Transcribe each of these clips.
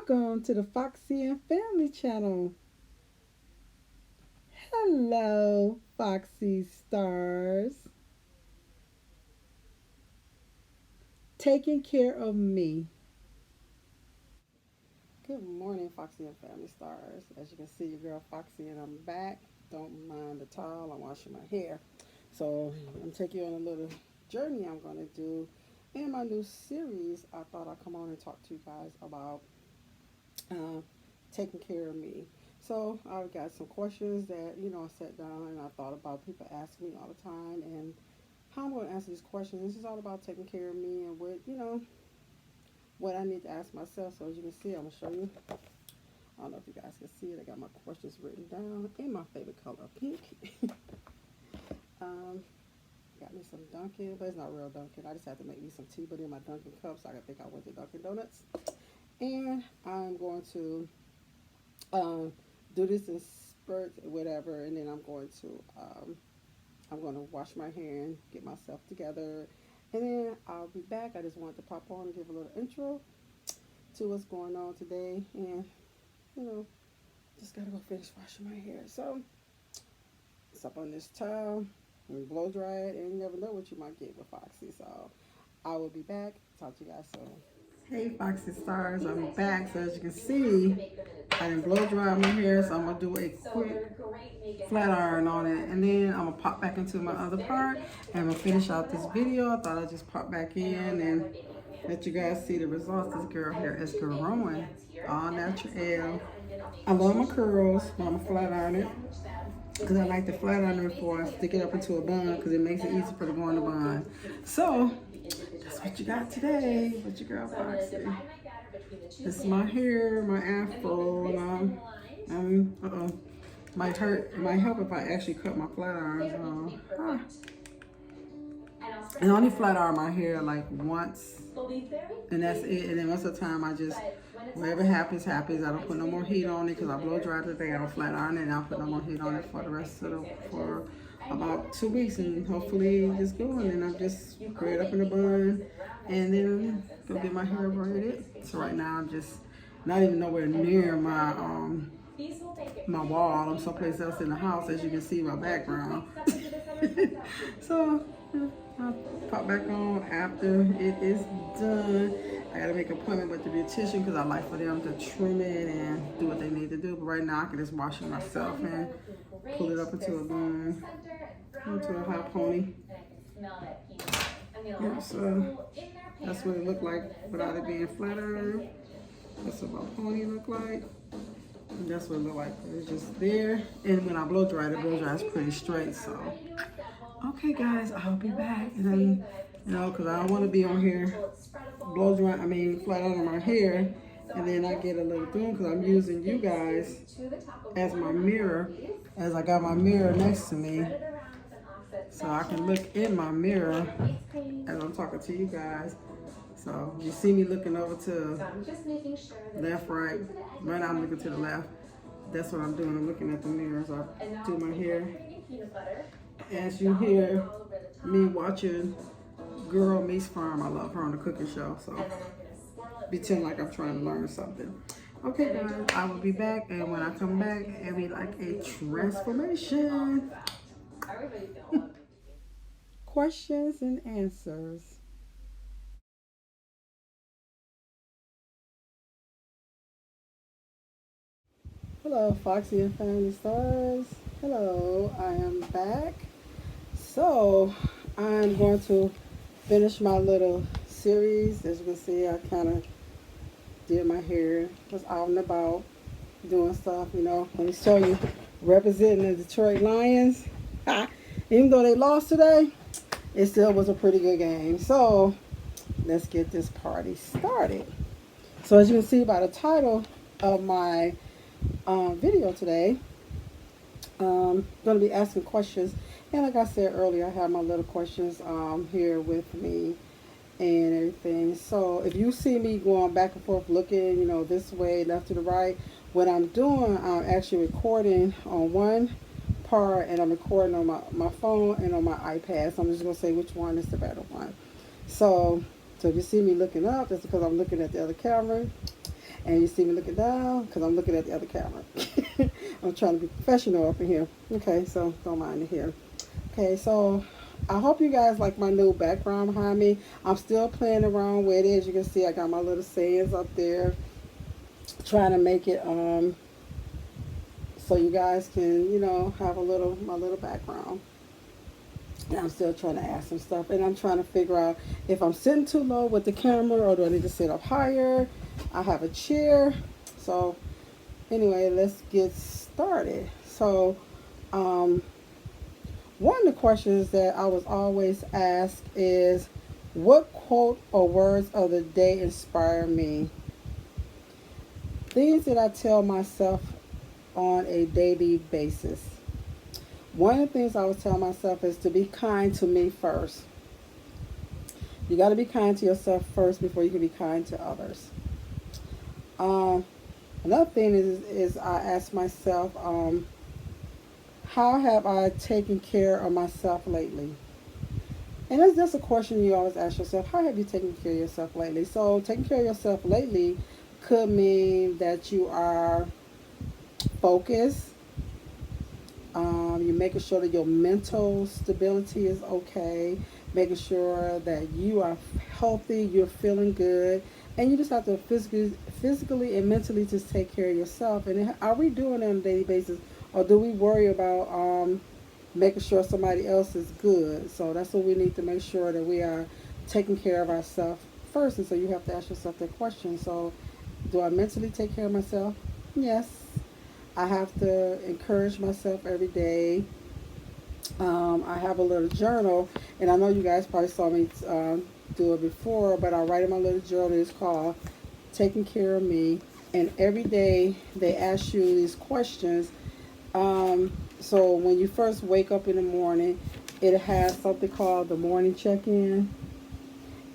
Welcome to the Foxy and Family channel. Hello, Foxy stars. Taking care of me. Good morning, Foxy and Family stars. As you can see, your girl Foxy and I'm back. Don't mind the towel, I'm washing my hair. So I'm taking you on a little journey I'm going to do in my new series. I thought I'd come on and talk to you guys about uh, taking care of me. So I've got some questions that I sat down and I thought about people asking me all the time, and how I'm going to answer these questions. This is all about taking care of me and what I need to ask myself. So as you can see, I'm gonna show you. I don't know if you guys can see it. I got my questions written down in my favorite color, pink. um, got me some Dunkin', but it's not real Dunkin'. I just had to make me some tea, but in my Dunkin' cup, so I think I went to Dunkin' Donuts. And I'm going to do this in spurts or whatever, and then I'm going to wash my hair and get myself together, and then I'll be back. I just wanted to pop on and give a little intro to what's going on today, and you know, just gotta go finish washing my hair. So it's up on this towel and blow dry it, and you never know what you might get with Foxy. So I will be back. Talk to you guys soon. Hey Foxy Stars, I'm back. So as you can see, I didn't blow dry my hair, so I'm gonna do a quick flat iron on it, and then I'm gonna pop back into my other part and I'm gonna finish out this video. I thought I'd just pop back in and let you guys see the results. This girl here is growing all natural. I love my curls, but I'm gonna flat iron it because I like to flat iron it before I stick it up into a bun, because it makes it easy for the go in the bun. So that's what you got today with your girl Foxy. This is my hair, my afro, and might hurt. It might help if I actually cut my flat irons off. And I only flat iron my hair like once, and that's it. And then most of the time I just, whatever happens, happens. I don't put no more heat on it because I blow dry today. I don't flat iron it, and I'll put no more heat on it for the rest of for about 2 weeks, and hopefully just going. And I'm just braid up in the bun, and then go get my hair braided. So right now I'm just not even nowhere near my wall. I'm someplace else in the house, as you can see my background. So I'll pop back on after it is done. I gotta make an appointment with the beautician because I like for them to trim it and do what they need to do. But right now I can just wash it myself and pull it up into a bun, into a hot pony. Yeah, so that's what it looked like without it being flat iron. That's what my pony look like. And that's what it look like. It's just there. And when I blow dry, the blow dry is pretty straight. So okay guys, I'll be back. And then, because I don't want to be on here flat out on my hair, and then I get a little doom because I'm using you guys as my mirror, as I got my mirror next to me, so I can look in my mirror as I'm talking to you guys. So you see me looking over to left, right. Right now I'm looking to the left. That's what I'm doing. I'm looking at the mirror as I do my hair. As you hear me watching Girl Meets Farm, I love her on the cooking show, so pretend like I'm trying to learn something. Okay guys, I will be back, and when I come back, it'll be like a transformation. Questions and answers. Hello Foxy and Family Stars. Hello, I am back. So I'm going to finish my little series. As you can see, I kind of did my hair, was out and about doing stuff. Let me show you, representing the Detroit Lions. Even though they lost today, it still was a pretty good game. So let's get this party started. So as you can see by the title of my video today, I'm going to be asking questions. And like I said earlier, I have my little questions here with me and everything. So if you see me going back and forth looking, this way, left to the right, what I'm doing, I'm actually recording on one part, and I'm recording on my phone and on my iPad. So I'm just going to say which one is the better one. So if you see me looking up, that's because I'm looking at the other camera. And you see me looking down because I'm looking at the other camera. I'm trying to be professional up in here. Okay, so don't mind it here. Okay, so I hope you guys like my new background behind me. I'm still playing around with it. As you can see, I got my little sayings up there, trying to make it so you guys can, have a little my little background. And I'm still trying to add some stuff, and I'm trying to figure out if I'm sitting too low with the camera or do I need to sit up higher. I have a chair, so anyway, let's get started. So, um, one of the questions that I was always asked is, what quote or words of the day inspire me? Things that I tell myself on a daily basis. One of the things I always tell myself is to be kind to me first. You got to be kind to yourself first before you can be kind to others. Um, Another thing is I ask myself, how have I taken care of myself lately? And that's just a question you always ask yourself. How have you taken care of yourself lately? So taking care of yourself lately could mean that you are focused. You're making sure that your mental stability is okay, making sure that you are healthy, you're feeling good, and you just have to physically and mentally just take care of yourself. And are we doing it on a daily basis, or do we worry about making sure somebody else is good? So that's what we need to make sure that we are taking care of ourselves first. And so you have to ask yourself that question. So, do I mentally take care of myself? Yes. I have to encourage myself every day. I have a little journal, and I know you guys probably saw me do it before, but I write in my little journal. It's called Taking Care of Me. And every day they ask you these questions. So when you first wake up in the morning, it has something called the morning check-in,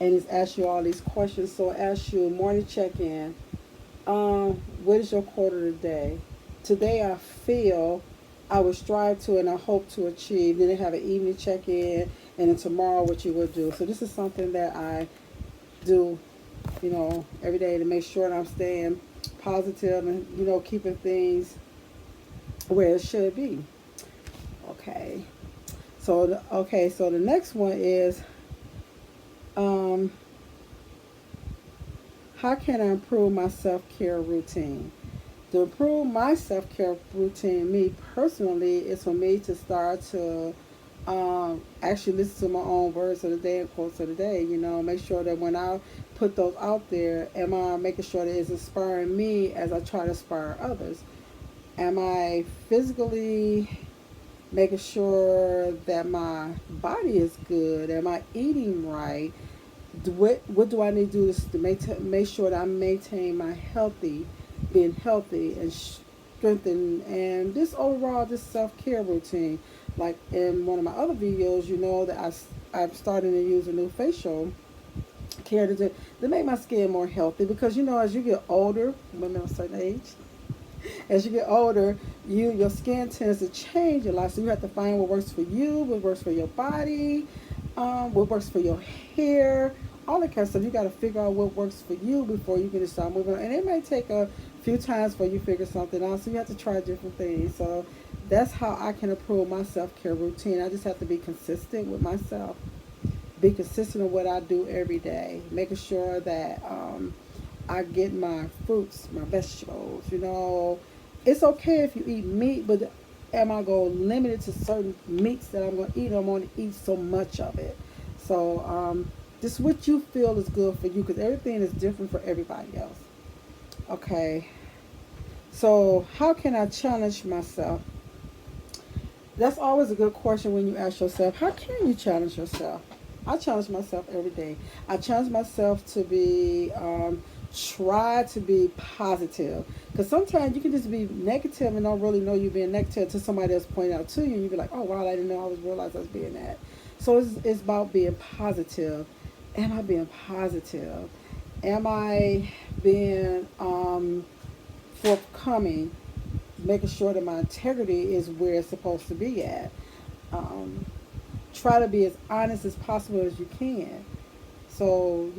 and it's asks you all these questions. So it asks you morning check-in. What is your quote of the day? Today I feel I will strive to and I hope to achieve. Then they have an evening check-in, and then tomorrow what you will do. So this is something that I do, every day to make sure that I'm staying positive and, keeping things where it should be. Okay. So the next one is, um, how can I improve my self-care routine? To improve my self-care routine, me personally, is for me to start to actually listen to my own words of the day and quotes of the day. Make sure that when I put those out there, am I making sure that it's inspiring me as I try to inspire others? Am I physically making sure that my body is good? Am I eating right? What do I need to do to make sure that I maintain my being healthy and strengthened, and this overall this self care routine? Like in one of my other videos, that I'm starting to use a new facial care to make my skin more healthy, because as you get older, women of a certain age, as you get older, your skin tends to change a lot. So you have to find what works for you, what works for your body, what works for your hair, all that kind of stuff. You got to figure out what works for you before you can start moving on. And it may take a few times for you to figure something out. So you have to try different things. So that's how I can improve my self-care routine. I just have to be consistent with myself, be consistent with what I do every day, making sure that I get my fruits, my vegetables. It's okay if you eat meat, but am I going to limit it to certain meats that I'm going to eat? I'm going to eat so much of it. So just what you feel is good for you, because everything is different for everybody else. Okay. So how can I challenge myself? That's always a good question when you ask yourself, how can you challenge yourself? I challenge myself every day. I challenge myself to try to be positive. Because sometimes you can just be negative and don't really know you're being negative until somebody else point out to you. And you be like, oh, wow, I didn't know realize I was being that. So it's about being positive. Am I being positive? Am I being forthcoming? Making sure that my integrity is where it's supposed to be at. Try to be as honest as possible as you can. So,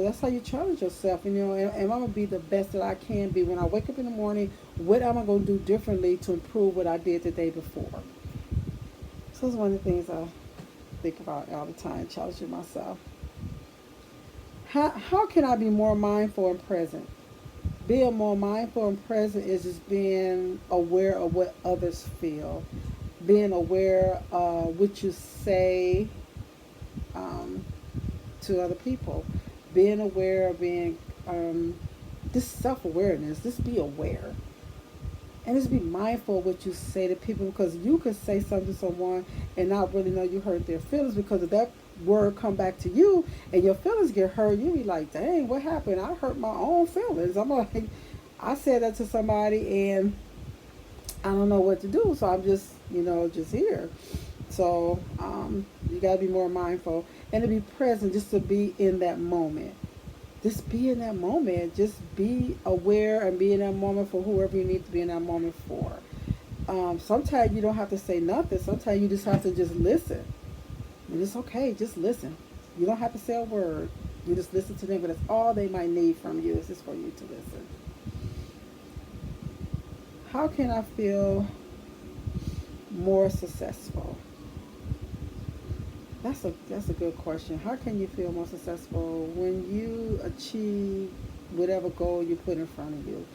that's how you challenge yourself. And I'm going to be the best that I can be. When I wake up in the morning, what am I going to do differently to improve what I did the day before? So it's one of the things I think about all the time, challenging myself. How can I be more mindful and present? Being more mindful and present is just being aware of what others feel, being aware of what you say um, to other people, being aware of being this self awareness. Just be aware and just be mindful of what you say to people, because you could say something to someone and not really know you hurt their feelings, because if that word come back to you and your feelings get hurt, you be like, dang, what happened? I hurt my own feelings. I'm like, I said that to somebody and I don't know what to do, so I'm just just here. So you got to be more mindful and to be present, just to be in that moment. Just be in that moment. Just be aware and be in that moment for whoever you need to be in that moment for. Sometimes you don't have to say nothing. Sometimes you just have to just listen. And it's okay. Just listen. You don't have to say a word. You just listen to them, but that's all they might need from you is just for you to listen. How can I feel more successful? That's a good question. How can you feel more successful when you achieve whatever goal you put in front of you?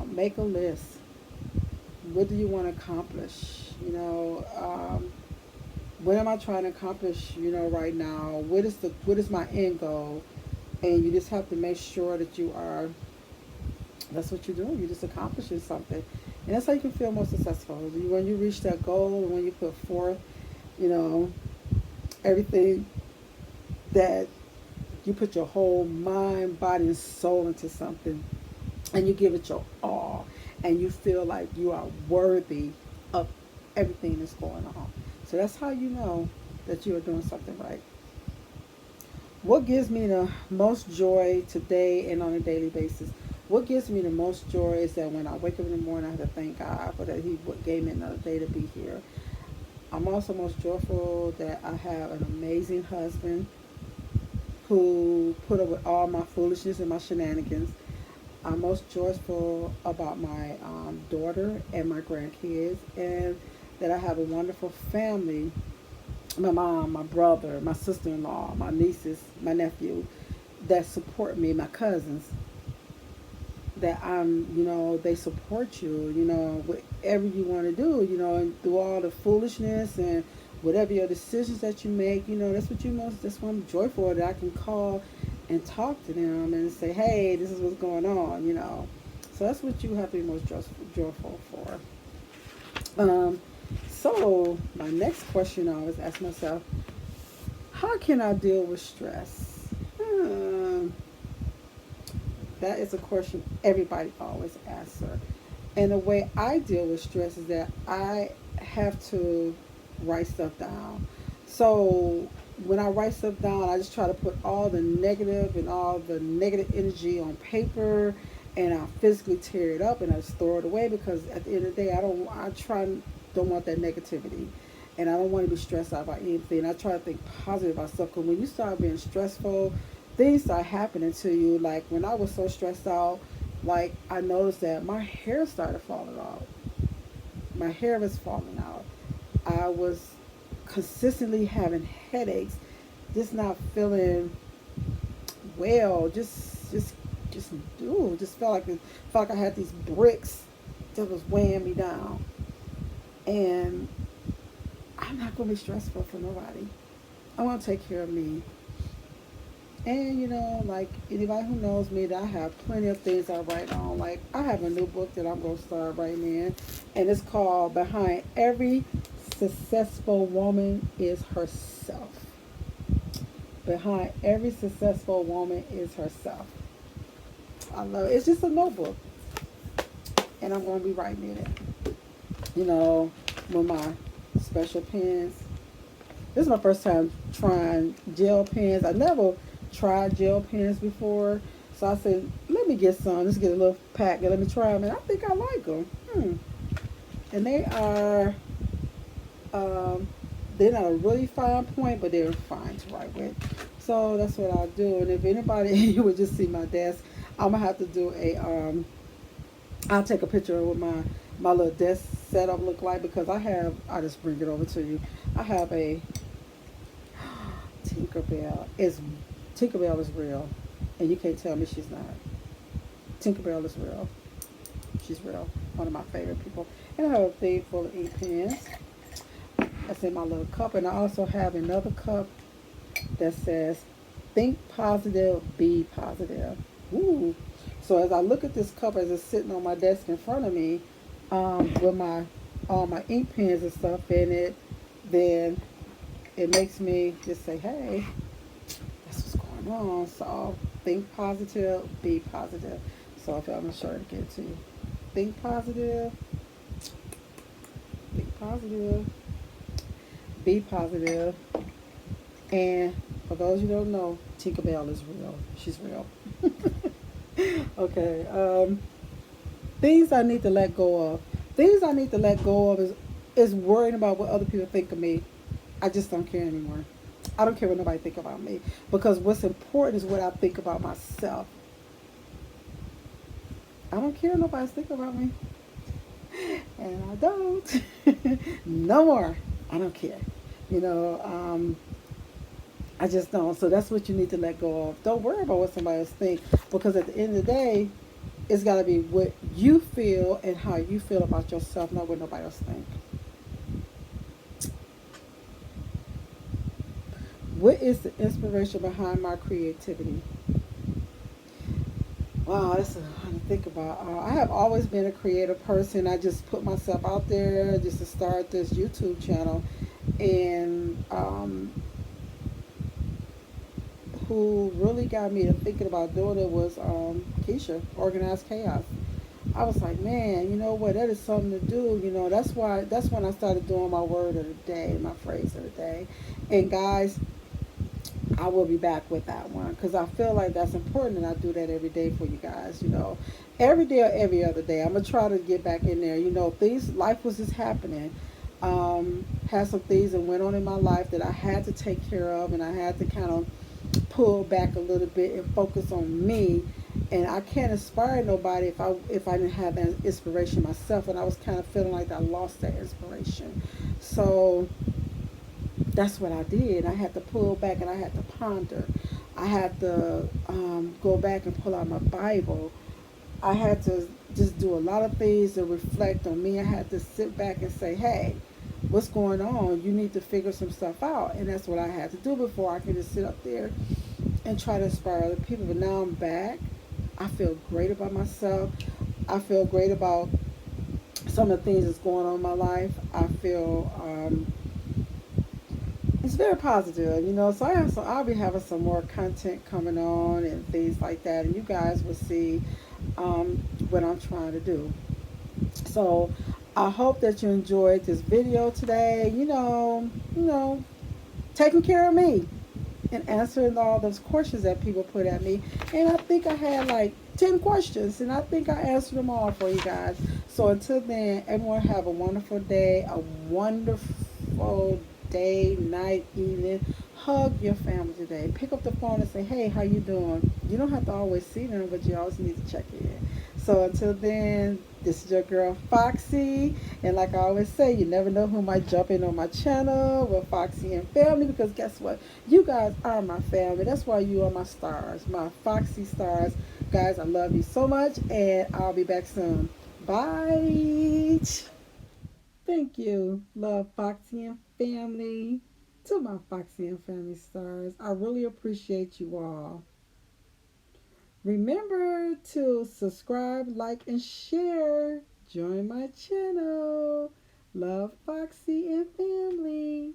Make a list. What do you want to accomplish? What am I trying to accomplish? Right now, what is my end goal? And you just have to make sure that you are. That's what you're doing. You're just accomplishing something, and that's how you can feel more successful. When you reach that goal, when you put forth, you know, everything that you put your whole mind, body, and soul into something, and you give it your all, and you feel like you are worthy of everything that's going on. So that's how you know that you are doing something right. What gives me the most joy today and on a daily basis? What gives me the most joy is that when I wake up in the morning, I have to thank God for that He gave me another day to be here. I'm also most joyful that I have an amazing husband who put up with all my foolishness and my shenanigans. I'm most joyful about my daughter and my grandkids, and that I have a wonderful family. My mom, my brother, my sister-in-law, my nieces, my nephew that support me, my cousins, that they support you, whatever you want to do, and through all the foolishness and whatever your decisions that you make, that's what I'm joyful that I can call and talk to them and say, hey, this is what's going on. So that's what you have to be most joyful for. Um, so my next question I always ask myself, how can I deal with stress? That is a question everybody always asks her. And the way I deal with stress is that I have to write stuff down. So when I write stuff down, I just try to put all the negative and all the negative energy on paper, and I physically tear it up and I just throw it away, because at the end of the day, don't want that negativity. And I don't want to be stressed out about anything. I try to think positive about stuff, because when you start being stressful, things start happening to you. Like when I was so stressed out, like I noticed that my hair started falling off. My hair was falling out. I was consistently having headaches, just not feeling well. Just felt like I had these bricks that was weighing me down. And I'm not gonna be stressful for nobody. I want to take care of me. And like anybody who knows me, that I have plenty of things I write on. Like I have a new book that I'm gonna start writing in, and it's called "Behind Every Successful Woman Is Herself." Behind every successful woman is herself. I love it. It's just a notebook, and I'm gonna be writing in it. With my special pens. This is my first time trying gel pens. I never tried gel pens before. So I said, let me get some. Let's get a little pack and let me try them. And I think I like them. And um, they're not a really fine point, but they're fine to write with. So that's what I'll do. And if anybody would just see my desk, I'm gonna have to do a I'll take a picture of what my little desk setup look like, because I'll just bring it over to you. I have a Tinkerbell. Tinkerbell is real, and you can't tell me she's not. Tinkerbell is real. She's real. One of my favorite people. And I have a thing full of ink pens. That's in my little cup. And I also have another cup that says, think positive, be positive. Ooh. So as I look at this cup as it's sitting on my desk in front of me, with my all my ink pens and stuff in it, then it makes me just say, hey, that's what's going on. So think positive, be positive. So if I'm gonna show it again to you. Think positive, think positive, be positive. And for those who don't know, Tinkerbell is real. She's real. Okay. Things I need to let go of. Things I need to let go of is worrying about what other people think of me. I just don't care anymore. I don't care what nobody think about me, because what's important is what I think about myself. I don't care what nobody think about me, and I don't. No more. I don't care. You know, I just don't. So that's what you need to let go of. Don't worry about what somebody else think, because at the end of the day, it's got to be what you feel and how you feel about yourself, not what nobody else think. What is the inspiration behind my creativity? Wow, that's a lot to think about. I have always been a creative person. I just put myself out there just to start this YouTube channel, and who really got me to thinking about doing it was Keisha, Organized Chaos. I was like, man, you know what? That is something to do. You know, that's why. That's when I started doing my word of the day, my phrase of the day. And guys, I will be back with that one, because I feel like that's important, and I do that every day for you guys. You know, every day or every other day, I'm gonna try to get back in there. You know, things, life was just happening. Had some things that went on in my life that I had to take care of, and I had to kind of pull back a little bit and focus on me. And I can't inspire nobody if I didn't have that inspiration myself, and I was kind of feeling like I lost that inspiration. So that's what I did. I had to pull back and I had to ponder. I had to go back and pull out my Bible. I had to just do a lot of things to reflect on me. I had to sit back and say, hey, what's going on? You need to figure some stuff out. And that's what I had to do before I could just sit up there and try to inspire other people. But now I'm back. I feel great about myself. I feel great about some of the things that's going on in my life. I feel it's very positive, you know. So I'll be having some more content coming on and things like that, and you guys will see what I'm trying to do. So I hope that you enjoyed this video today. Taking care of me and answering all those questions that people put at me. And I think I had like 10 questions, and I think I answered them all for you guys. So until then, everyone have a wonderful day, a wonderful day, night, evening. Hug your family today. Pick up the phone and say, hey, how you doing? You don't have to always see them, but you always need to check in. So until then, this is your girl Foxy, and like I always say, you never know who might jump in on my channel with Foxy and family, because guess what? You guys are my family. That's why you are my stars, my Foxy stars. Guys, I love you so much, and I'll be back soon. Bye. Thank you. Love, Foxy and family. To my Foxy and family stars, I really appreciate you all. Remember to subscribe, like, and share. Join my channel. Love, Foxy and family.